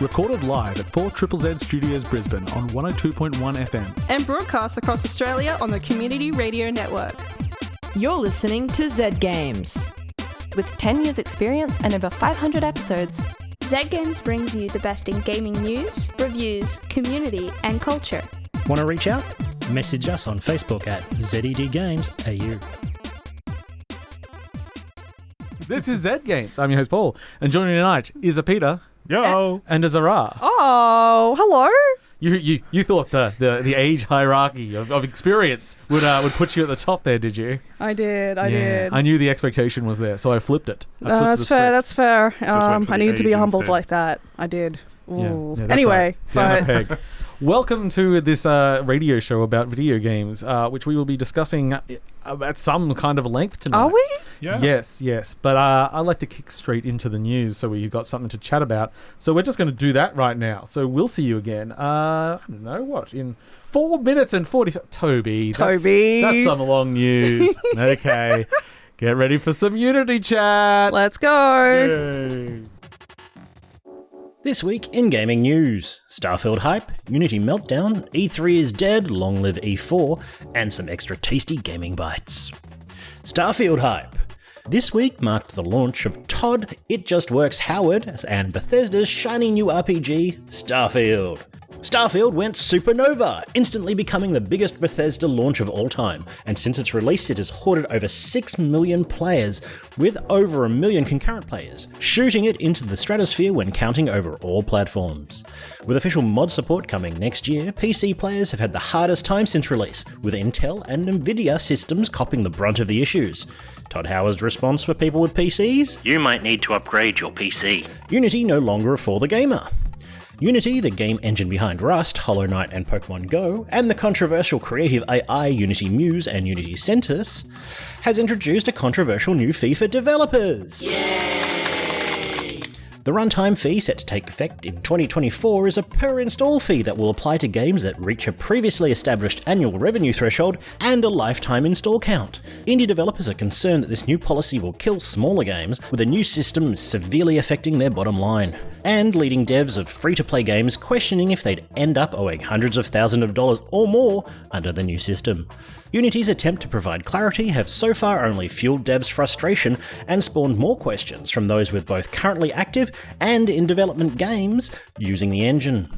recorded live at 4ZZZ Studios Brisbane on 102.1 FM. And broadcast across Australia on the Community Radio Network. You're listening to Z Games. With 10 years experience and over 500 episodes, Z Games brings you the best in gaming news, reviews, community and culture. Want to reach out? Message us on Facebook at ZEDGamesAU. This is Z Games. I'm your host Paul, and joining me tonight is a Peter. Yo! And a Zahra. Oh, hello. You thought the age hierarchy of experience would put you at the top there, did you? I did. I knew the expectation was there, so I flipped it. That's fair. I needed to be humbled instead. like that. I did. Ooh. Yeah, that's anyway, right. Down a peg. Welcome to this radio show about video games, which we will be discussing at some kind of length tonight. Are we? Yeah. Yes. But I'd like to kick straight into the news so we've got something to chat about. So we're just going to do that right now. So we'll see you again, I don't know, what, in 4 minutes and 40... Toby. That's some long news. Okay. Get ready for some Unity chat. Let's go. Yay. This week in gaming news, Starfield hype, Unity meltdown, E3 is dead, long live E4, and some extra tasty gaming bites. Starfield hype. This week marked the launch of Todd It Just Works Howard and Bethesda's shiny new RPG, Starfield. Starfield went supernova, instantly becoming the biggest Bethesda launch of all time, and since its release it has hoarded over 6 million players, with over 1 million concurrent players, shooting it into the stratosphere when counting over all platforms. With official mod support coming next year, PC players have had the hardest time since release, with Intel and Nvidia systems copping the brunt of the issues. Todd Howard's response for people with PCs? You might need to upgrade your PC. Unity no longer for the gamer. Unity, the game engine behind Rust, Hollow Knight and Pokemon Go, and the controversial creative AI Unity Muse and Unity Centus, has introduced a controversial new fee for developers. Yay! The runtime fee set to take effect in 2024 is a per-install fee that will apply to games that reach a previously established annual revenue threshold and a lifetime install count. Indie developers are concerned that this new policy will kill smaller games, with a new system severely affecting their bottom line, and leading devs of free-to-play games questioning if they'd end up owing hundreds of thousands of dollars or more under the new system. Unity's attempt to provide clarity have so far only fueled devs' frustration and spawned more questions from those with both currently active and in development games using the engine.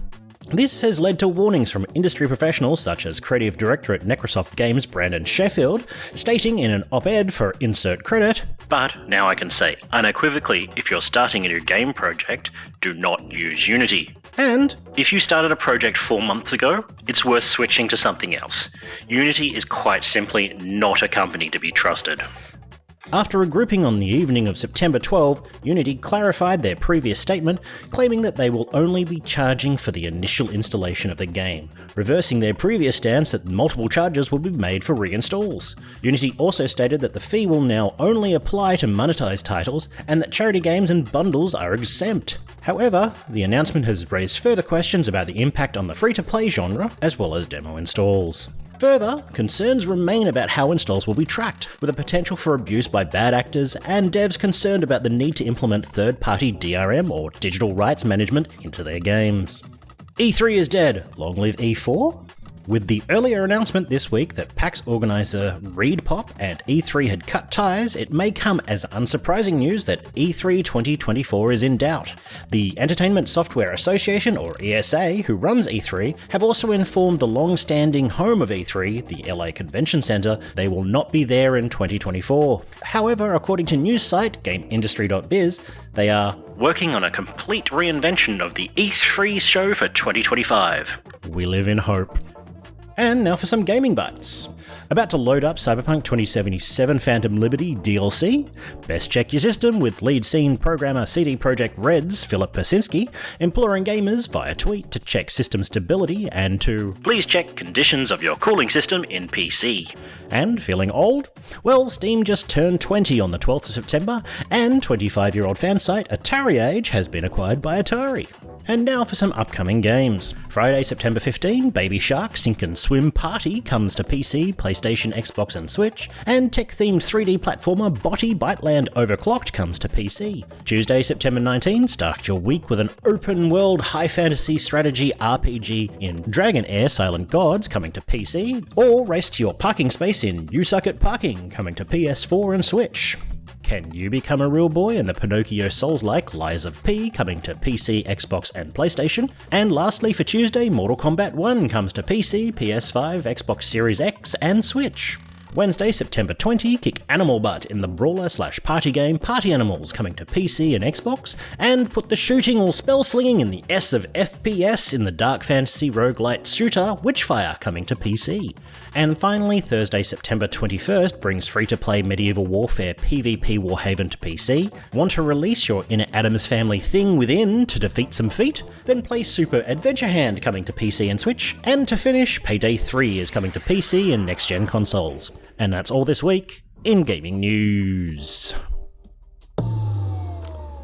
This has led to warnings from industry professionals such as creative director at Necrosoft Games Brandon Sheffield, stating in an op-ed for insert credit, "But now I can say unequivocally, if you're starting a new game project, do not use Unity. And if you started a project 4 months ago, it's worth switching to something else. Unity is quite simply not a company to be trusted." After a grouping on the evening of September 12, Unity clarified their previous statement, claiming that they will only be charging for the initial installation of the game, reversing their previous stance that multiple charges will be made for reinstalls. Unity also stated that the fee will now only apply to monetized titles, and that charity games and bundles are exempt. However, the announcement has raised further questions about the impact on the free-to-play genre, as well as demo installs. Further, concerns remain about how installs will be tracked, with a potential for abuse by bad actors, and devs concerned about the need to implement third-party DRM or digital rights management into their games. E3 is dead, long live E4? With the earlier announcement this week that PAX organiser ReedPop and E3 had cut ties, it may come as unsurprising news that E3 2024 is in doubt. The Entertainment Software Association, or ESA, who runs E3, have also informed the long-standing home of E3, the LA Convention Center, they will not be there in 2024. However, according to news site GameIndustry.biz, they are working on a complete reinvention of the E3 show for 2025. We live in hope. And now for some gaming bites. About to load up Cyberpunk 2077 Phantom Liberty DLC? Best check your system with lead scene programmer CD Projekt Red's Philip Persinski imploring gamers via tweet to check system stability and to please check conditions of your cooling system in PC. And feeling old? Well, Steam just turned 20 on the 12th of September, and 25-year-old fan site Atari Age has been acquired by Atari. And now for some upcoming games. Friday, September 15, Baby Shark Sink and Swim Party comes to PC, PlayStation PlayStation, Xbox and Switch, and tech-themed 3D platformer Botty Biteland Overclocked comes to PC. Tuesday, September 19, start your week with an open-world high fantasy strategy RPG in Dragon Air Silent Gods coming to PC, or race to your parking space in You Suck at Parking coming to PS4 and Switch. Can You Become a Real Boy and the Pinocchio Souls-like Lies of P coming to PC, Xbox and PlayStation. And lastly for Tuesday, Mortal Kombat 1 comes to PC, PS5, Xbox Series X and Switch. Wednesday, September 20, kick Animal Butt in the brawler/party game Party Animals coming to PC and Xbox, and put the shooting or spell slinging in the S of FPS in the dark fantasy roguelite shooter Witchfire coming to PC. And finally, Thursday, September 21st brings free-to-play Medieval Warfare PvP Warhaven to PC. Want to release your Inner Addams Family thing within to defeat some feat? Then play Super Adventure Hand coming to PC and Switch, and to finish, Payday 3 is coming to PC and next-gen consoles. And that's all this week in gaming news.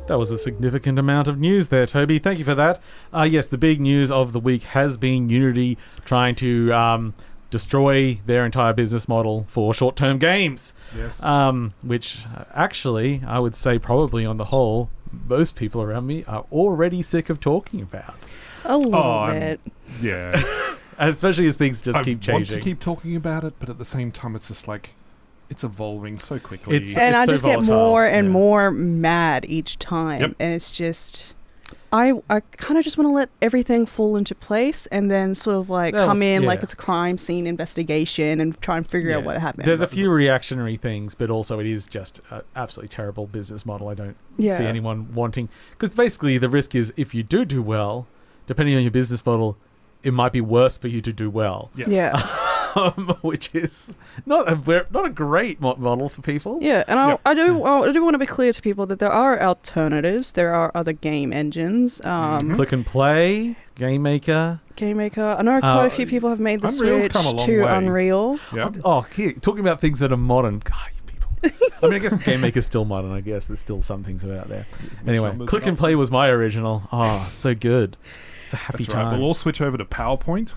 That was a significant amount of news there, Toby. Thank you for that. Yes, the big news of the week has been Unity trying to destroy their entire business model for short-term games. Yes. Which actually, I would say probably on the whole, most people around me are already sick of talking about. A little bit. Yeah. Especially as things just keep changing. I want to keep talking about it, but at the same time, it's just like, it's evolving so quickly. And I so just volatile. get more and more mad each time. Yep. And it's just... I kind of just want to let everything fall into place and then sort of like come in like it's a crime scene investigation and try and figure out what happened. There's a few reactionary things, but also it is just an absolutely terrible business model. I don't see anyone wanting... Because basically the risk is if you do well, depending on your business model, it might be worse for you to do well. Yes. Yeah. Which is not a great model for people. Yeah, and I do want to be clear to people that there are alternatives. There are other game engines. Click and Play, Game Maker. I know quite a few people have made the switch to Unreal. Yep. Here, talking about things that are modern. God, you people. I mean, I guess Game Maker's still modern. I guess there's still some things out there. Anyway, Click and Play was my original. Oh, so good. So happy That's right. times. We'll all switch over to PowerPoint.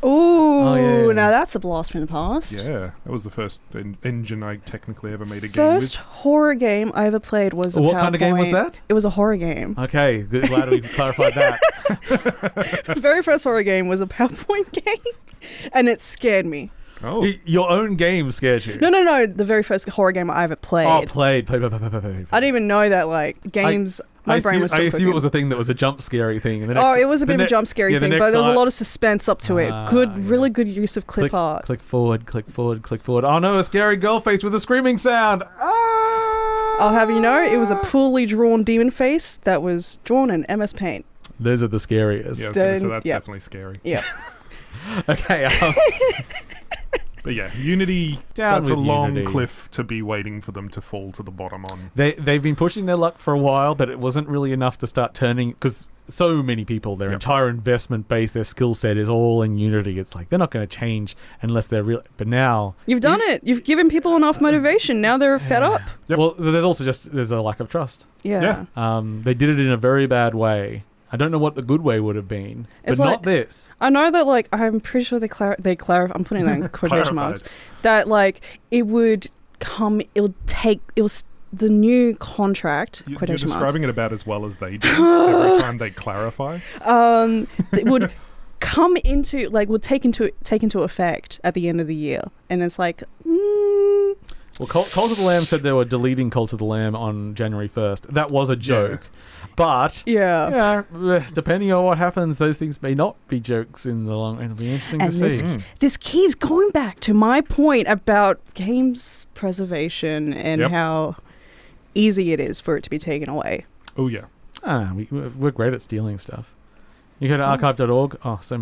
Ooh, now that's a blast from the past. Yeah, that was the first engine I technically ever made a game First with. horror game I ever played was a PowerPoint. What kind of game was that? It was a horror game. Okay, good. Glad we clarified that. The very first horror game was a PowerPoint game, and it scared me. Oh. Your own game scared you? No. The very first horror game I ever played. Oh, played. I didn't even know that, like, games... My brain was still I assume cooking. It was a thing that was a jump scary thing. And it was a bit of a jump scary thing, but there was a lot of suspense up to it. Really good use of clip art. Click forward. Oh no, a scary girl face with a screaming sound. I'll have you know, it was a poorly drawn demon face that was drawn in MS Paint. Those are the scariest. Yeah, I was gonna say that's definitely scary. Yeah. Okay. But yeah, Unity, Down that's a with long Unity. cliff to be waiting for them to fall to the bottom on. They've been pushing their luck for a while, but it wasn't really enough to start turning... Because so many people, their entire investment base, their skill set is all in Unity. It's like, they're not going to change unless they're real... But now... You've done it. You've given people enough motivation. Now they're fed up. Yep. Well, there's also there's a lack of trust. Yeah. They did it in a very bad way. I don't know what the good way would have been, It's but like- not this. I know that, like, I'm pretty sure they clarify. I'm putting that in quotation marks. That, like, it was the new contract, You're quotation marks. describing it about as well as they do every time they clarify. It would come into, like, would take into effect at the end of the year. And it's like, Well, Cult of the Lamb said they were deleting Cult of the Lamb on January 1st. That was a joke. But, depending on what happens, those things may not be jokes in the long run. It'll be interesting And to see. this keeps going back to my point about games preservation and how easy it is for it to be taken away. Oh, yeah. We're great at stealing stuff. You go to archive.org. Oh, so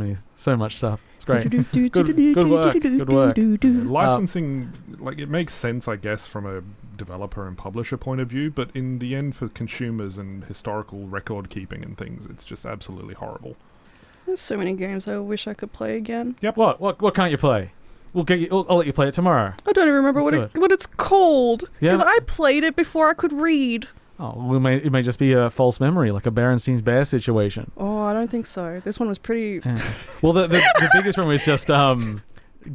much stuff. It's great. Good work. Licensing, like, it makes sense, I guess, from a developer and publisher point of view, but in the end, for consumers and historical record keeping and things, it's just absolutely horrible. There's so many games I wish I could play again. Yep. What can't you play? I'll let you play it tomorrow. I don't even remember what it's called. Yeah. Because I played it before I could read. Oh, well, it may just be a false memory, like a Berenstein's Bear situation. Oh, I don't think so. This one was pretty... Yeah. Well, the biggest one was just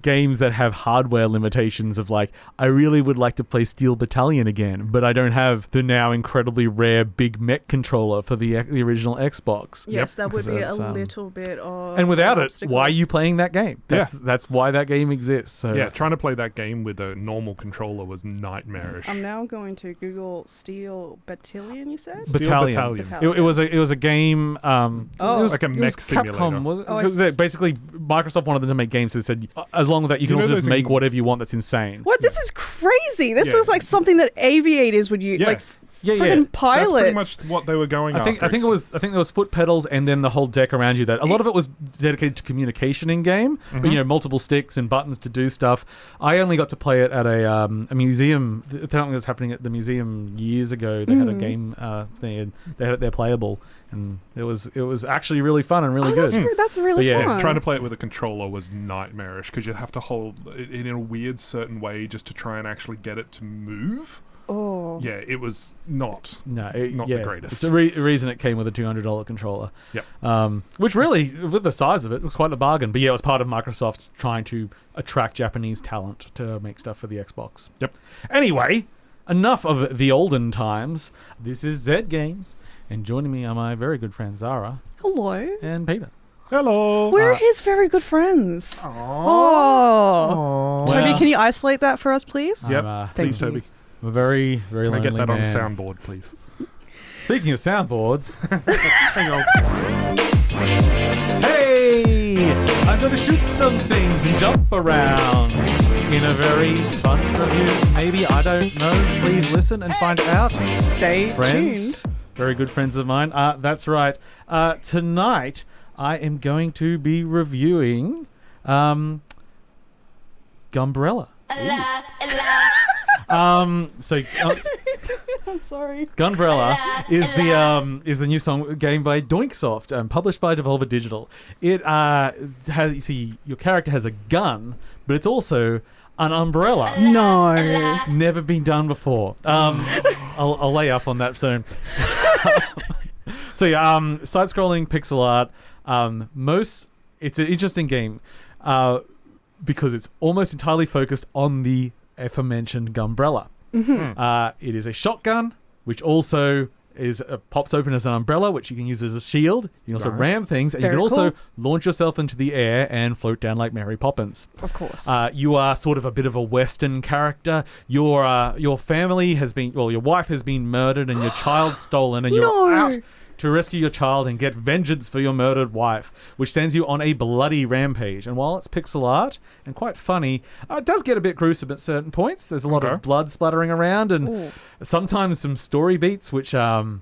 games that have hardware limitations of like, I really would like to play Steel Battalion again, but I don't have the now incredibly rare big mech controller for the original Xbox. Yes, that would be a little bit of... And without it, why are you playing that game? That's why that game exists. So. Yeah, trying to play that game with a normal controller was nightmarish. I'm now going to Google Steel Battalion, you said? Battalion. It was a game... it was like a mech simulator. Capcom, was it? Basically, Microsoft wanted them to make games that said, as long as that you can also just make whatever you want. That's insane. What? This is crazy. This was like something that aviators would use. Like, freaking pilots. That's pretty much what they were going after. I think there was foot pedals and then the whole deck around you. That a lot of it was dedicated to communication in game, but multiple sticks and buttons to do stuff. I only got to play it at a museum. Apparently, it was happening at the museum years ago. They had a game thing. And they had it there playable. And it was actually really fun and really good. That's really fun. Trying to play it with a controller was nightmarish because you'd have to hold it in a weird certain way just to try and actually get it to move. Oh. Yeah, it was not the greatest. It's a reason it came with a $200 controller. Yep. Which really, with the size of it, was quite a bargain. But yeah, it was part of Microsoft trying to attract Japanese talent to make stuff for the Xbox. Yep. Anyway, enough of the olden times. This is Zed Games. And joining me are my very good friend Zahra. Hello. And Peter. Hello. We're his very good friends. Aww. Toby, can you isolate that for us, please? Yep. Please, Toby. I'm a very, very lonely man. Can I get that on man. soundboard, please? Speaking of soundboards. Hang on. Hey! I'm going to shoot some things and jump around in a very fun review. Maybe, I don't know. Please listen and find out. Stay friends. tuned. Very good friends of mine. That's right. Tonight, I am going to be reviewing Gunbrella. I'm sorry. Gunbrella is the new song game by Doinksoft, published by Devolver Digital. It has, you see, your character has a gun, but it's also an umbrella. No, never been done before. I'll lay up on that soon. So yeah, side-scrolling pixel art. It's an interesting game because it's almost entirely focused on the aforementioned Gunbrella. It is a shotgun, which also pops open as an umbrella, which you can use as a shield. You can also ram things, and you can also launch yourself into the air and float down like Mary Poppins. Of course. You are sort of a bit of a Western character. Your family has been, your wife has been murdered and your child stolen, and you're out to rescue your child and get vengeance for your murdered wife, which sends you on a bloody rampage. And while it's pixel art and quite funny, it does get a bit gruesome at certain points. There's a lot of blood splattering around and sometimes some story beats, which, you're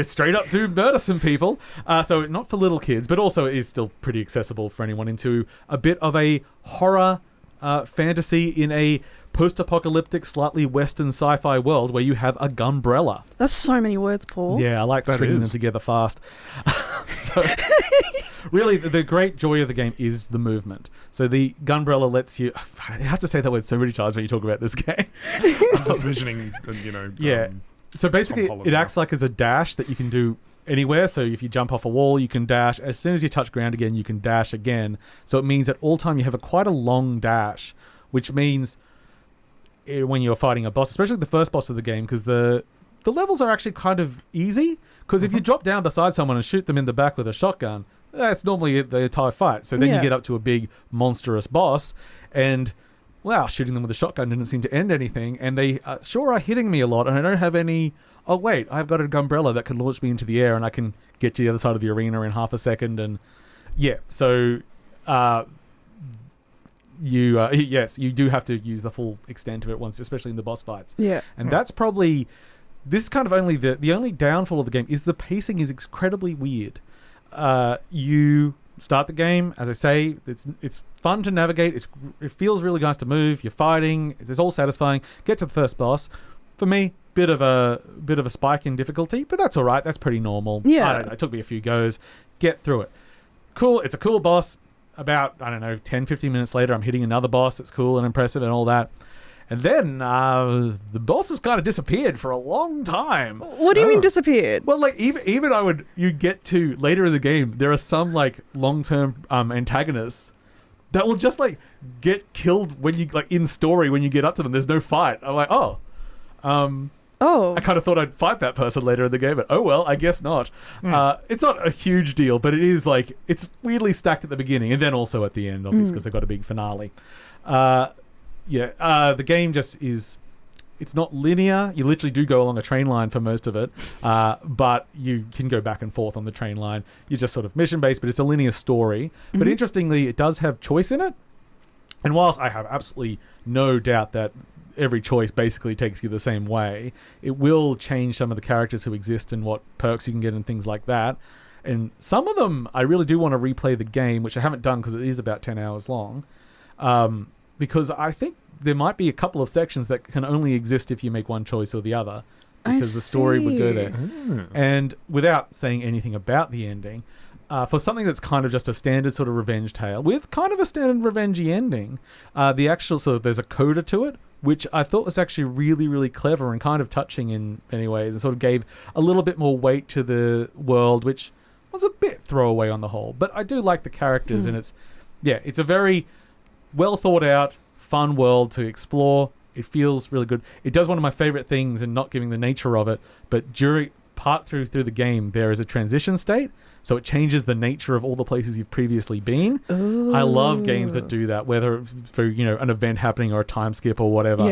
straight up to murder some people. So not for little kids, but also it is still pretty accessible for anyone into a bit of a horror fantasy in a post-apocalyptic, slightly Western sci-fi world where you have a Gunbrella. That's so many words, Paul. Yeah, I like stringing them together fast. So, really, the great joy of the game is the movement. So the Gunbrella lets you... I have to say that word so many times when you talk about this game. I'm just visioning, So basically, it acts like as a dash that you can do anywhere. So if you jump off a wall, you can dash. As soon as you touch ground again, you can dash again. So it means at all time you have quite a long dash, which means when you're fighting a boss, especially the first boss of the game, because the levels are actually kind of easy, because if you drop down beside someone and shoot them in the back with a shotgun, that's normally the entire fight. So then you get up to a big monstrous boss, and shooting them with a shotgun didn't seem to end anything, and they sure are hitting me a lot, and I don't have any... Oh wait, I've got a Gunbrella that can launch me into the air and I can get to the other side of the arena in half a second. And you do have to use the full extent of it once, especially in the boss fights. Yeah. And that's probably... This is kind of only the only downfall of the game is the pacing is incredibly weird. You start the game, as I say, it's fun to navigate. It feels really nice to move. You're fighting. It's all satisfying. Get to the first boss. For me, bit of a spike in difficulty, but that's all right. That's pretty normal. Yeah. I don't know. It took me a few goes. Get through it. Cool. It's a cool boss. About, 10, 15 minutes later, I'm hitting another boss that's cool and impressive and all that. And then the boss has kind of disappeared for a long time. What do you mean disappeared? Well, like you get to later in the game, there are some like long-term antagonists that will just like get killed when you like in story when you get up to them. There's no fight. I'm like, I kind of thought I'd fight that person later in the game, but oh well, I guess not. It's not a huge deal, but it is like it's weirdly stacked at the beginning and then also at the end, obviously, because they've got a big finale. The game just is. It's not linear. You literally do go along a train line for most of it, but you can go back and forth on the train line. You're just sort of mission-based, but it's a linear story. But interestingly, it does have choice in it. And whilst I have absolutely no doubt that every choice basically takes you the same way, it will change some of the characters who exist and what perks you can get and things like that. And some of them, I really do want to replay the game, which I haven't done because it is about 10 hours long, because I think there might be a couple of sections that can only exist if you make one choice or the other, because the story would go there. And without saying anything about the ending, for something that's kind of just a standard sort of revenge tale with kind of a standard revengey ending, there's a coda to it, which I thought was actually really, really clever and kind of touching in many ways, and sort of gave a little bit more weight to the world, which was a bit throwaway on the whole. But I do like the characters, and it's a very well thought out, fun world to explore. It feels really good. It does one of my favorite things, and not giving the nature of it, but during through the game there is a transition state, so it changes the nature of all the places you've previously been. Ooh. I love games that do that, whether for an event happening or a time skip or whatever.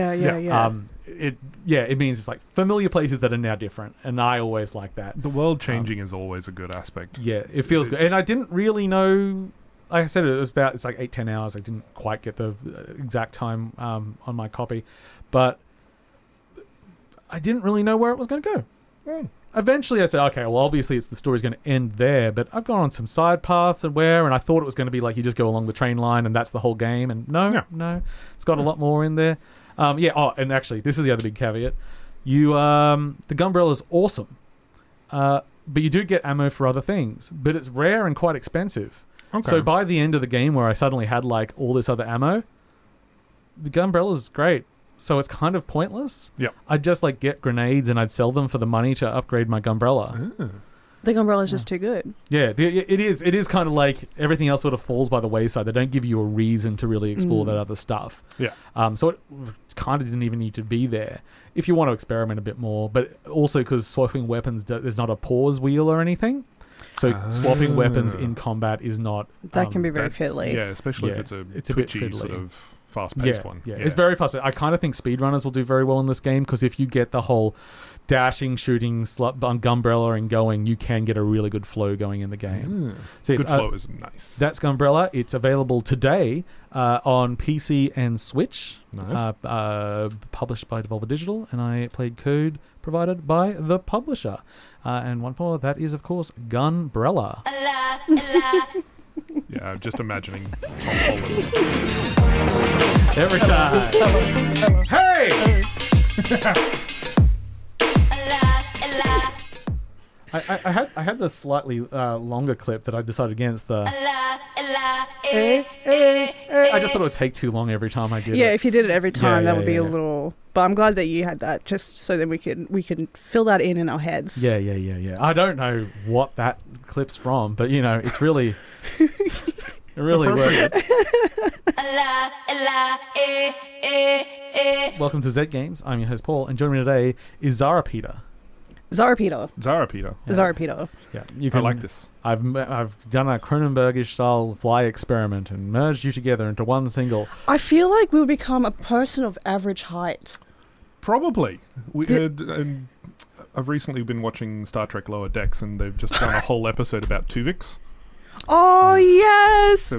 It means it's like familiar places that are now different, and I always like that. The world changing is always a good aspect. Yeah, it feels good. And I didn't really know. Like I said, it's like 8-10 hours. I didn't quite get the exact time on my copy, but I didn't really know where it was going to go. Eventually I said, okay, well, obviously the story's going to end there, but I've gone on some side paths and I thought it was going to be like you just go along the train line and that's the whole game, and no, it's got a lot more in there. And actually, this is the other big caveat. The Gunbrella is awesome, but you do get ammo for other things, but it's rare and quite expensive. Okay. So by the end of the game, where I suddenly had like all this other ammo, the Gunbrella is great. So it's kind of pointless. Yeah, I'd just like get grenades and I'd sell them for the money to upgrade my Gunbrella. The Gunbrella is just too good. Yeah, it is. It is kind of like everything else sort of falls by the wayside. They don't give you a reason to really explore that other stuff. Yeah. So it kind of didn't even need to be there if you want to experiment a bit more. But also because swapping weapons, there's not a pause wheel or anything. So swapping weapons in combat is not... That can be very fiddly. Yeah, especially if it's a twitchy sort of fast-paced one. Yeah, it's very fast-paced. I kind of think speedrunners will do very well in this game, because if you get the whole dashing, shooting, on Gunbrella and going, you can get a really good flow going in the game. So good flow is nice. That's Gunbrella. It's available today on PC and Switch. Nice. Published by Devolver Digital, and I played code provided by the publisher. And one more, that is, of course, Gunbrella. Yeah, I'm just imagining Tom Holland. Every time. Hey! I had the slightly longer clip that I decided against the... I just thought it would take too long every time I did it. Yeah, if you did it every time, that would be a little... But I'm glad that you had that, just so that we can fill that in our heads. Yeah. I don't know what that clip's from, but it's really... It really worked. Welcome to Z Games. I'm your host, Paul, and joining me today is Zahra Peter. Zahra Peter. Yeah, I like this. I've done a Cronenbergish style fly experiment and merged you together into one single. I feel like we'll become a person of average height. Probably. I've recently been watching Star Trek Lower Decks, and they've just done a whole episode about Tuvix. Oh, yes!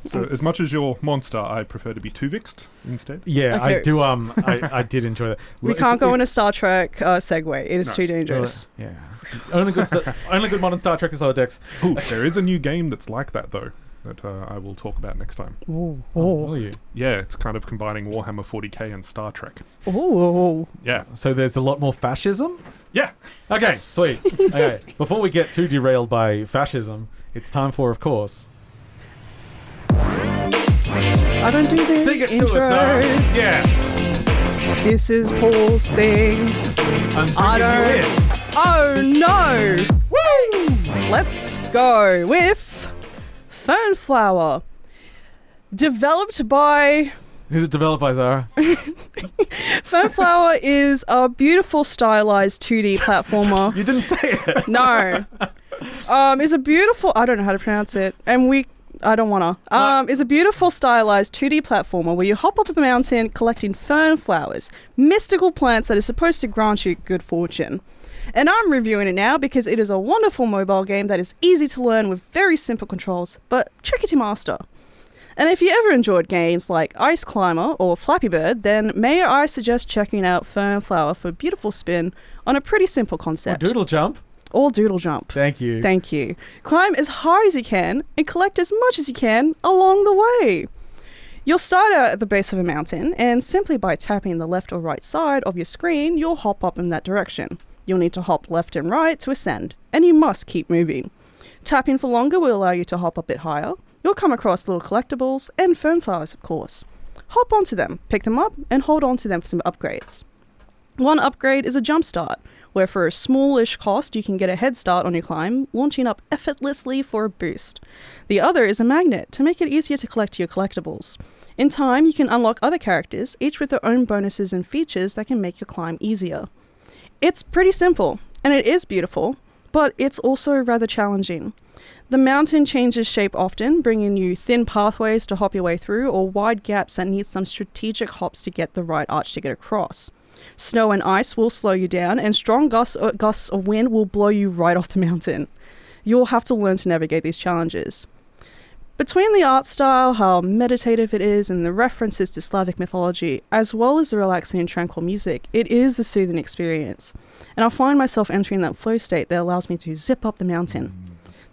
So as much as your monster, I prefer to be Tuvixed instead. Yeah, okay. I do. I did enjoy that. We can't go on a Star Trek segue. It is too dangerous. Yeah. Only good modern Star Trek is Lower Decks. Ooh, there is a new game that's like that, though, that I will talk about next time. Ooh. Will you? Yeah, it's kind of combining Warhammer 40k and Star Trek. Ooh. Yeah. So there's a lot more fascism? Yeah. Okay, sweet. Okay, before we get too derailed by fascism, it's time for, of course... I don't do this. Sing it to us, yeah. This is Paul's thing. Oh no! Woo! Let's go with Fern Flower. Developed by... Who's it developed by, Zahra? Fern Flower is a beautiful stylized 2D platformer. You didn't say it. No. It's a beautiful... I don't know how to pronounce it. And I don't want to. It's a beautiful stylized 2D platformer where you hop up a mountain collecting fern flowers, mystical plants that are supposed to grant you good fortune. And I'm reviewing it now because it is a wonderful mobile game that is easy to learn with very simple controls, but tricky to master. And if you ever enjoyed games like Ice Climber or Flappy Bird, then may I suggest checking out Fern Flower for a beautiful spin on a pretty simple concept. Or Doodle Jump. Or Doodle Jump. Thank you. Thank you. Climb as high as you can and collect as much as you can along the way. You'll start out at the base of a mountain, and simply by tapping the left or right side of your screen, you'll hop up in that direction. You'll need to hop left and right to ascend, and you must keep moving. Tapping for longer will allow you to hop a bit higher. You'll come across little collectibles and fern flowers, of course. Hop onto them, pick them up, and hold on to them for some upgrades. One upgrade is a jump start, where for a smallish cost you can get a head start on your climb, launching up effortlessly for a boost. The other is a magnet, to make it easier to collect your collectibles. In time, you can unlock other characters, each with their own bonuses and features that can make your climb easier. It's pretty simple, and it is beautiful, but it's also rather challenging. The mountain changes shape often, bringing you thin pathways to hop your way through, or wide gaps that need some strategic hops to get the right arch to get across. Snow and ice will slow you down, and strong gusts of wind will blow you right off the mountain. You'll have to learn to navigate these challenges. Between the art style, how meditative it is, and the references to Slavic mythology, as well as the relaxing and tranquil music, it is a soothing experience. And I find myself entering that flow state that allows me to zip up the mountain.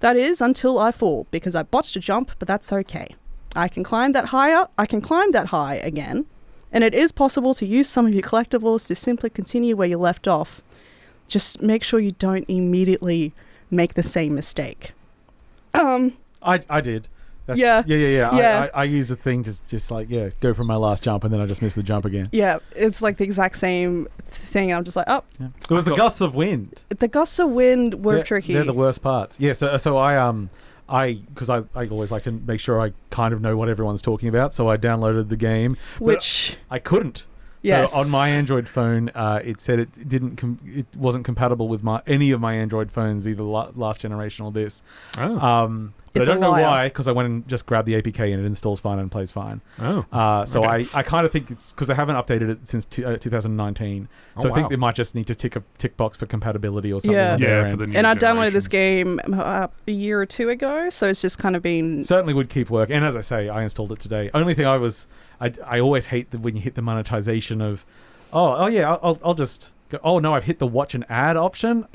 That is, until I fall, because I botched a jump, but that's okay. I can climb that high again, and it is possible to use some of your collectibles to simply continue where you left off. Just make sure you don't immediately make the same mistake. I did. Yeah. I use the thing to just go for my last jump, and then I just miss the jump again. Yeah, it's like the exact same thing. I'm just like, oh. Yeah. It was the gusts of wind. The gusts of wind were tricky. They're the worst parts. Yeah, so because I always like to make sure I kind of know what everyone's talking about, so I downloaded the game. Which I couldn't. Yes. So on my Android phone, it said it wasn't compatible with any of my Android phones, either last generation or this. Oh. But I don't know why, because I went and just grabbed the APK and it installs fine and plays fine. Oh. So okay. I kind of think it's because I haven't updated it since 2019. So I think they might just need to tick a tick box for compatibility or something. Yeah, for the new and I downloaded generation. this game a year or two ago, so it's just kind of been... Certainly would keep work. And as I say, I installed it today. Only thing I always hate when you hit the monetization of, I'll just go, oh no, I've hit the watch an ad option.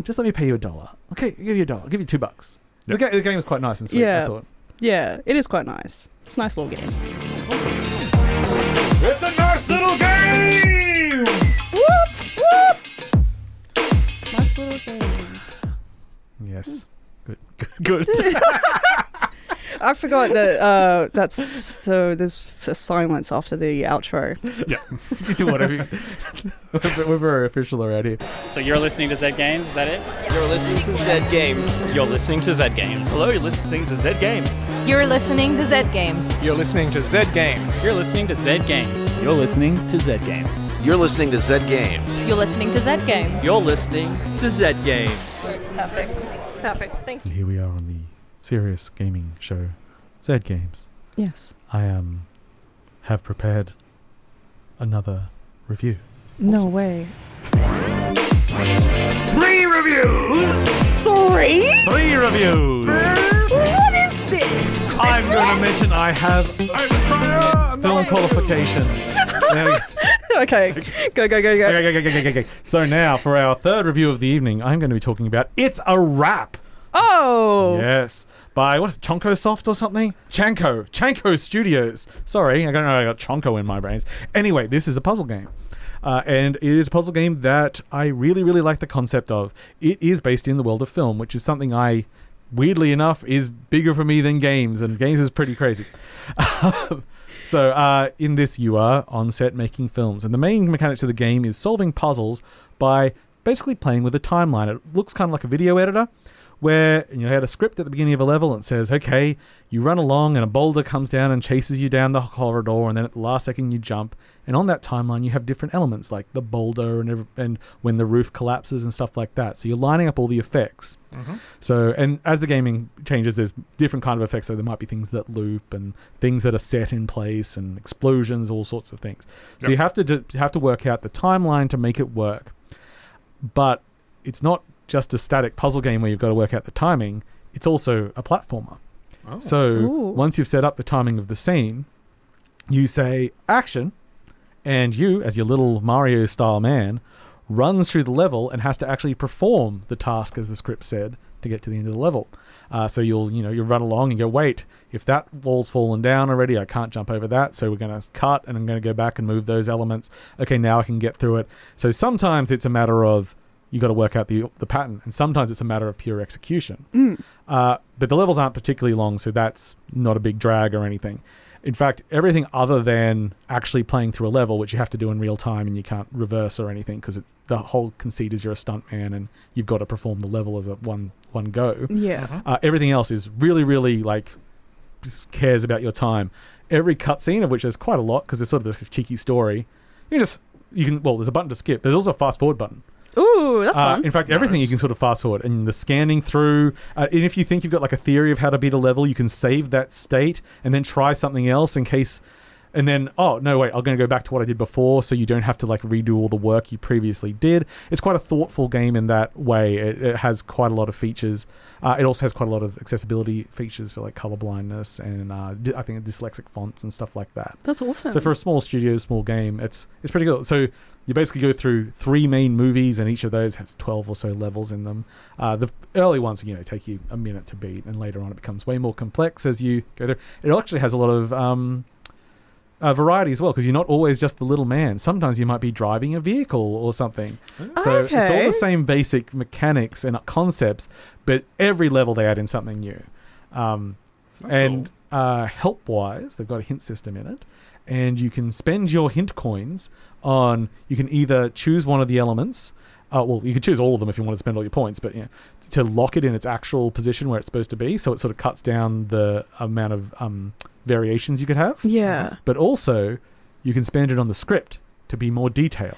Just let me pay you $1. Okay, I'll give you $1. I'll give you $2. Yep. The game was quite nice and sweet, I thought. Yeah, it is quite nice. It's a nice little game. It's a nice little game! Whoop, whoop! Nice little game. Yes. Good. I forgot that there's a silence after the outro. Yeah. You do whatever. We're very official around here. So you're listening to Zed Games, is that it? You're listening to Zed Games. You're listening to Zed Games. Hello, you're listening to Zed Games. You're listening to Zed Games. You're listening to Zed Games. You're listening to Zed Games. You're listening to Zed Games. You're listening to Zed Games. You're listening to Zed Games. You're listening to Zed Games. Perfect. Thank you. And here we are on the serious gaming show, Zed Games. Yes. I have prepared another review. No way. 3 reviews! 3 reviews! What is this? I'm going to mention I have film qualifications. Okay, go. Okay. So now, for our third review of the evening, I'm going to be talking about It's a Wrap. Oh! Yes. By, Chonko Soft or something? Chanko Studios. Sorry, I don't know, I got Chonko in my brains. Anyway, this is a puzzle game. And it is a puzzle game that I really, really like the concept of. It is based in the world of film, which is something weirdly enough, is bigger for me than games, and games is pretty crazy. So in this, you are on set making films, and the main mechanics of the game is solving puzzles by basically playing with a timeline. It looks kind of like a video editor, where you had a script at the beginning of a level and says, okay, you run along and a boulder comes down and chases you down the corridor, and then at the last second you jump. And on that timeline, you have different elements like the boulder and when the roof collapses and stuff like that. So you're lining up all the effects. Mm-hmm. So, and as the gaming changes, there's different kind of effects. So there might be things that loop and things that are set in place and explosions, all sorts of things. So you have to work out the timeline to make it work. But it's not just a static puzzle game where you've got to work out the timing. It's also a platformer. Oh. So once you've set up the timing of the scene, you say action, and you, as your little Mario-style man, runs through the level and has to actually perform the task as the script said to get to the end of the level. So you'll run along and go, wait, if that wall's fallen down already, I can't jump over that, so we're going to cut and I'm going to go back and move those elements. Okay, now I can get through it. So sometimes it's a matter of you got to work out the pattern, and sometimes it's a matter of pure execution. But the levels aren't particularly long, so that's not a big drag or anything. In fact, everything other than actually playing through a level, which you have to do in real time and you can't reverse or anything because the whole conceit is you're a stuntman and you've got to perform the level as a one go. Yeah. Everything else is really, really just cares about your time. Every cutscene, of which there's quite a lot because it's sort of a cheeky story, there's a button to skip. There's also a fast forward button. Ooh, that's fun. In fact, everything you can sort of fast forward, and the scanning through. And if you think you've got like a theory of how to beat a level, you can save that state and then try something else in case. And then, oh no, wait, I'm going to go back to what I did before, so you don't have to redo all the work you previously did. It's quite a thoughtful game in that way. It has quite a lot of features. It also has quite a lot of accessibility features for color blindness and I think dyslexic fonts and stuff like that. That's awesome. So for a small studio, small game, it's pretty good. So you basically go through 3 main movies, and each of those has 12 or so levels in them. The early ones, take you a minute to beat, and later on it becomes way more complex as you go through. It actually has a lot of variety as well, because you're not always just the little man. Sometimes you might be driving a vehicle or something. So it's all the same basic mechanics and concepts, but every level they add in something new. Help-wise, they've got a hint system in it, and you can spend your hint coins on, you can either choose one of the elements, you could choose all of them if you want to spend all your points, but to lock it in its actual position where it's supposed to be, so it sort of cuts down the amount of variations you could have. Yeah. But also, you can spend it on the script to be more detailed.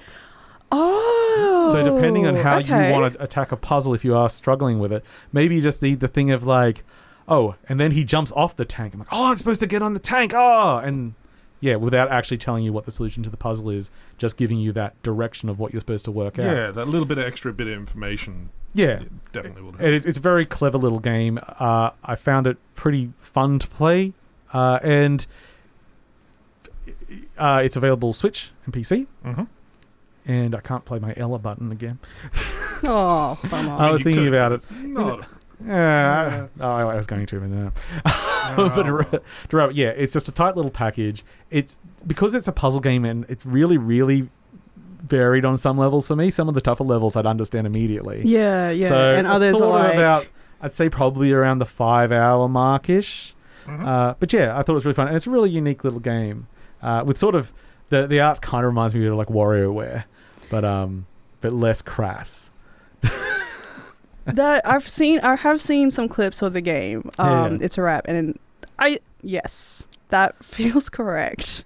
Oh. So depending on how you want to attack a puzzle, if you are struggling with it, maybe you just need the thing of and then he jumps off the tank. I'm like, I'm supposed to get on the tank. And without actually telling you what the solution to the puzzle is, just giving you that direction of what you're supposed to work out. Yeah, that little bit of extra bit of information. Yeah. Definitely would help. It's a very clever little game. I found it pretty fun to play. And it's available Switch and PC. Mm-hmm. And I can't play my Ella button again. Oh, come on. I was thinking about it. No. I was going to, but no. But it's just a tight little package. It's because it's a puzzle game, and it's really, really varied on some levels for me. Some of the tougher levels I'd understand immediately. Yeah. So and others sort are of about, I'd say probably around the 5-hour mark-ish. Mm-hmm. But I thought it was really fun, and it's a really unique little game. With sort of the art kind of reminds me of WarioWare, but less crass. That I have seen some clips of the game. It's a wrap, and yes, that feels correct.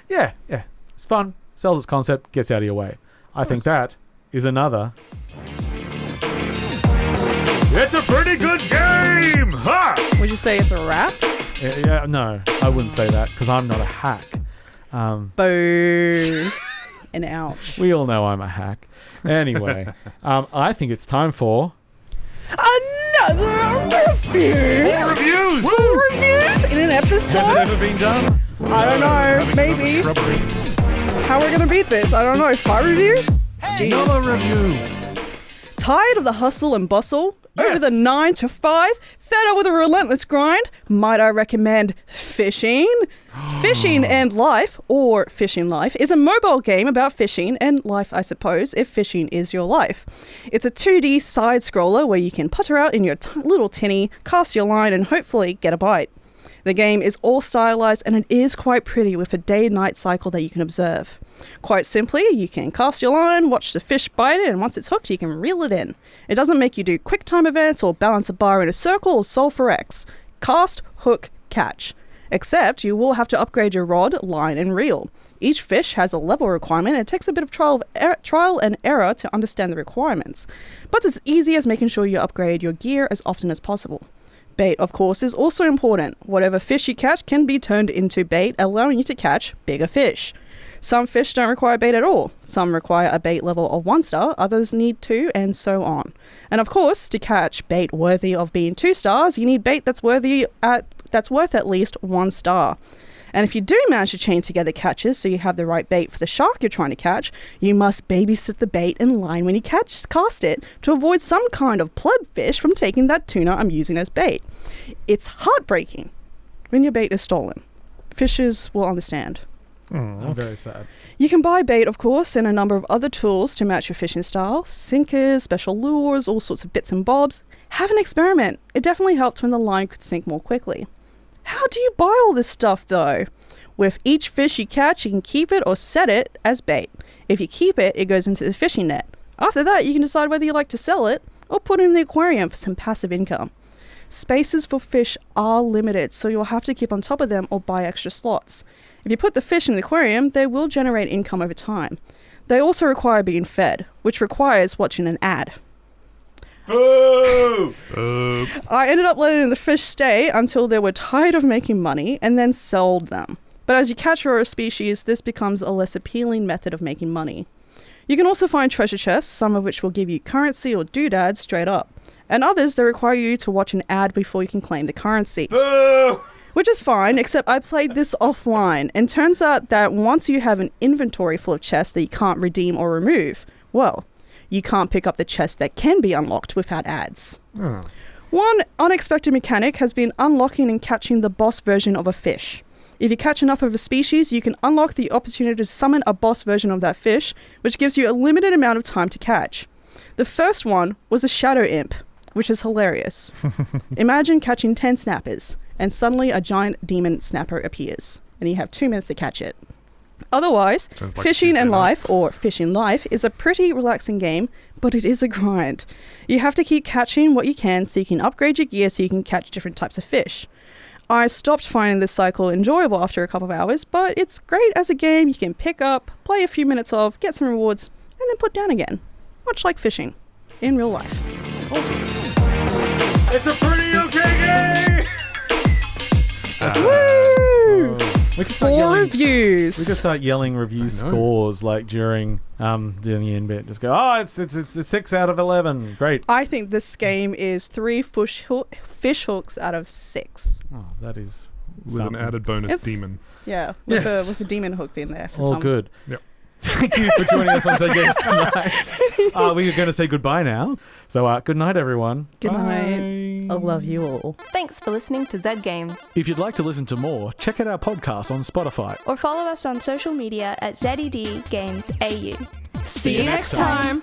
Yeah, it's fun. Sells its concept, gets out of your way. I think that is another. It's a pretty good game! Ha! Would you say it's a wrap? Yeah, no, I wouldn't say that because I'm not a hack. Boo. And ouch. We all know I'm a hack. Anyway, I think it's time for another review. 4 reviews! 4 reviews in an episode? Has it ever been done? I don't know. Maybe. How are we going to beat this? I don't know. 5 reviews? Hey, another review. Tired of the hustle and bustle? Yes. Over the 9 to 5? Fed up with a relentless grind? Might I recommend Fishing? Fishing and Life, or Fishing Life, is a mobile game about fishing and life, I suppose, if fishing is your life. It's a 2D side-scroller where you can putter out in your little tinny, cast your line, and hopefully get a bite. The game is all stylized, and it is quite pretty with a day-night cycle that you can observe. Quite simply, you can cast your line, watch the fish bite it, and once it's hooked, you can reel it in. It doesn't make you do quick time events or balance a bar in a circle or solve for X. Cast, hook, catch. Except you will have to upgrade your rod, line, and reel. Each fish has a level requirement, and it takes a bit of trial and error to understand the requirements. But it's as easy as making sure you upgrade your gear as often as possible. Bait, of course, is also important. Whatever fish you catch can be turned into bait, allowing you to catch bigger fish. Some fish don't require bait at all. Some require a bait level of 1 star, others need 2, and so on. And of course, to catch bait worthy of being 2 stars, you need bait that's worth at least 1 star. And if you do manage to chain together catches so you have the right bait for the shark you're trying to catch, you must babysit the bait and line when you cast it to avoid some kind of pleb fish from taking that tuna I'm using as bait. It's heartbreaking when your bait is stolen. Fishers will understand. I'm very sad. You can buy bait, of course, and a number of other tools to match your fishing style. Sinkers, special lures, all sorts of bits and bobs. Have an experiment. It definitely helped when the line could sink more quickly. How do you buy all this stuff, though? With each fish you catch, you can keep it or set it as bait. If you keep it, it goes into the fishing net. After that, you can decide whether you like to sell it or put it in the aquarium for some passive income. Spaces for fish are limited, so you'll have to keep on top of them or buy extra slots. If you put the fish in the aquarium, they will generate income over time. They also require being fed, which requires watching an ad. Boo! I ended up letting the fish stay until they were tired of making money and then sold them. But as you catch rare species, this becomes a less appealing method of making money. You can also find treasure chests, some of which will give you currency or doodads straight up, and others that require you to watch an ad before you can claim the currency. Boo! Which is fine, except I played this offline, and turns out that once you have an inventory full of chests that you can't redeem or remove, well, you can't pick up the chests that can be unlocked without ads. One unexpected mechanic has been unlocking and catching the boss version of a fish. If you catch enough of a species, you can unlock the opportunity to summon a boss version of that fish, which gives you a limited amount of time to catch. The first one was a shadow imp, which is hilarious. Imagine catching 10 snappers, and suddenly a giant demon snapper appears, and you have 2 minutes to catch it. Otherwise, Sounds like Fishing Tuesday and night. Life, or Fishing Life, is a pretty relaxing game, but it is a grind. You have to keep catching what you can so you can upgrade your gear so you can catch different types of fish. I stopped finding this cycle enjoyable after a couple of hours, but it's great as a game you can pick up, play a few minutes of, get some rewards, and then put down again. Much like fishing in real life. It's a pretty okay game! Woo! We could start 4 yelling, reviews. we could start yelling review scores like during the end bit. Just go, it's 6 out of 11. Great. I think this game is 3 fish hooks out of 6. Oh, that is With something. an added bonus It's- demon. Yeah, Yes. with a demon hook in there. For All some. good. Yep. Thank you for joining us on Zed Games tonight. We are going to say goodbye now. So good night, everyone. Good night. I love you all. Thanks for listening to Zed Games. If you'd like to listen to more, check out our podcast on Spotify. Or follow us on social media at ZED Games AU. See you next time.